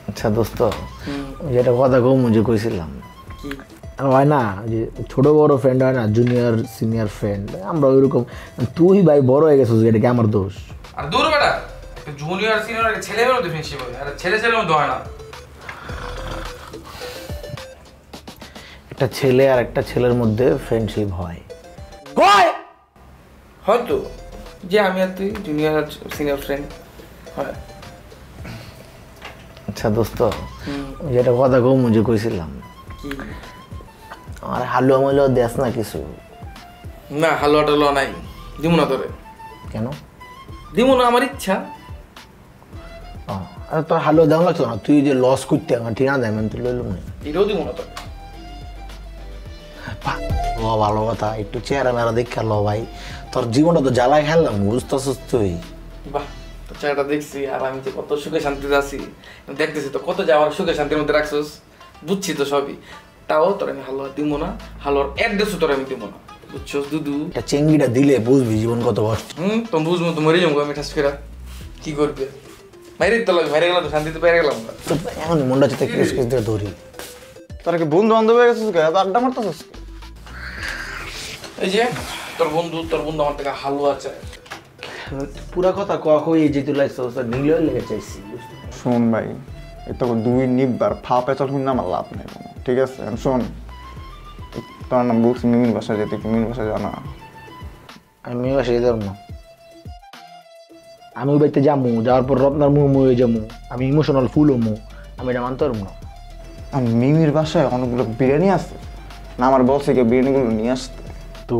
আচ্ছা দোস্ত, যেটা কথা যে কইছিলাম আর হয় না, যে ছোট বড় ফ্রেন্ড হয় না, জুনিয়র সিনিয়র ফ্রেন্ড, আমরা ওইরকম। তুই ভাই বড় হয়ে গেছিস, এটা কি আমার দোষ? আর দূর বেটা, জুনিয়র সিনিয়র ছেলে মেয়ের ফ্রেন্ডশিপ হয়, আর ছেলে ছেলের মধ্যে হয় না। একটা ছেলে আর একটা ছেলের মধ্যে ফ্রেন্ডশিপ হয় হয়তো, যে আমি আর তুই জুনিয়র আর সিনিয়র ফ্রেন্ড হয়। আচ্ছা দোস্ত, যেটা কথা যে কইছিলাম, আর হালুয়া মালুয়া দেস না কিছু? না, হালুয়া টালুয়া নাই, দিব না তোরে। কেন দিব না? আমার ইচ্ছা। আরে তোর হালুয়া দেওয়া লাগতো না? তুই যে লস করতে আমার ঠিক না দেয়, মানে তুই লইলাম না, এটাও দিব না তোর। ভালো কথা, একটু চেহারা মেরা দেখে লো ভাই, তোর জীবনটা তো জ্বালায় খেললাম, বুঝতেছিস তুই? বাহ, তোর চেহারাটা দেখছি, আর আমি যে কত সুখে শান্তিতে আছি দেখতেছি, তো কত যে আমার সুখে শান্তির মধ্যে রাখছিস, বুঝছি তো সবই। তাও তোর আমি হালুয়া দিব না, হালুয়ার অ্যাড্রেসও তোর আমি দিব না, বুঝছস দুদু? একটা চেঙ্গিটা দিলে বুঝবি জীবন কত কষ্ট। তো বুঝবো তো, মরে যাবো আমি ঠাস করে। কি করবে? বাইরে তো লাগে, বাইরে গেলাম তো শান্তিতে বাইরে গেলাম না। তো এখন মনটা চেতে কেস কেস দিয়ে ধরি। তোর কি বন্ধু বান্ধব হয়ে গেছিস? আড্ডা মারতেছিস? এই যে তোর বন্ধু আমার থেকে হালুয়া চায়। পুরা কথা কই যে তুই লাইছস নিলে লেগে চাইছি। শোন ভাই, এই তো দুই নিববার ফা পেঁচাল শুনলে আমার লাভ নেই কোনো, ঠিক আছে? শোন, তোর নাম বলছি মিমির বাসায় যেতে, কি মিমির বাসায় জানা? আমি বাসায় যেতে পারবো না। আমি ওই বাড়িতে যাবো, যাওয়ার পর রত্নার মুহ হয়ে যাবো, আমি ইমোশনাল ফুল হমু, আমি এটা মানতে পারবো না। আর মিমির বাসায় অনেকগুলো বিরিয়ানি আছে না, আমার বলছে কি বিরিয়ানিগুলো নিয়ে আসতে। তো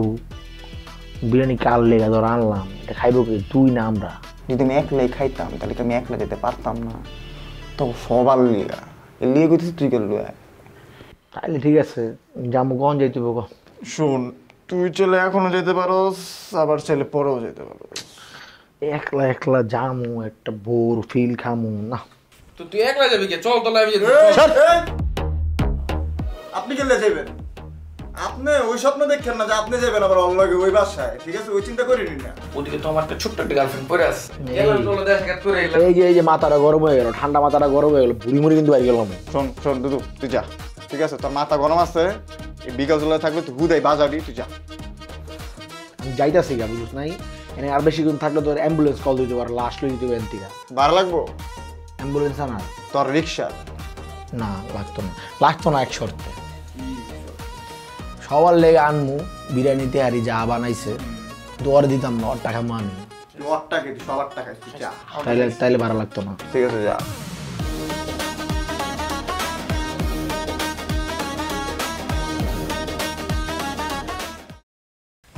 বিরিয়ানি কার লেগে ধর আনলাম, এটা খাইবো কি তুই না আমরা? যদি আমি একলাই খাইতাম তাহলে কি আমি একলা যেতে পারতাম না? তো সবার লিগা এর লিগে কইতেছি তুই গেল। তাইলে ঠিক আছে, যাবো। কখন যাইতে হবে? শোন, তুই চলে এখনো যেতে পারোস, আবার ছেলে পরেও যেতে পারোস। একলা একলা যামু, একটা বোর ফিল খামু না। তো তুই একলা যাবি কে? চল তো লাইভে যেতে। আপনি গেলে যাবেন? আপনি ওই স্বপ্ন দেখেন না যে আপনি যাবেন আবার অল্লাগে ওই বাসায়, ঠিক আছে? ওই চিন্তা করিনি না। ওদিকে তো আমার একটা ছোট্ট একটা গার্লফ্রেন্ড পড়ে আছে। চলো দেখা করে এলাম। এই যে মাথাটা গরম হয়ে গেল, ঠান্ডা মাথাটা গরম হয়ে গেল, বুড়ি মুড়ি কিন্তু বাইরে গেলাম। শোন দুদু, তুই যা, ঠিক আছে? তোর মাথা গরম আছে, এই বিকাল চলে থাকলে তুই হুদাই বাজাবি, তুই যা। আমি যাইতাছি গা, বুঝছ নাই? এনে আর বেশি দিন থাকলে তোর অ্যাম্বুলেন্স কল দিতে পারে, লাশ লই দিতে পারে এনতিকা। ভাড়া লাগবো? অ্যাম্বুলেন্স আনা? তোর রিক্সা? না, লাগতো না এক শর্তে। সবার লেগে আনমু বিরিয়ানিতে হারি যা বানাইছে, দর দিতাম না, ওর টাকা আমি। ওর টাকা তুই সবার টাকা, তুই যা। তাইলে ভাড়া লাগতো না। ঠিক আছে, যা।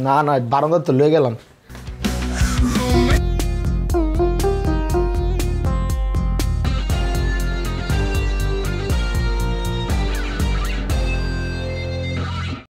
না বারান্দার তো লয়ে গেলাম।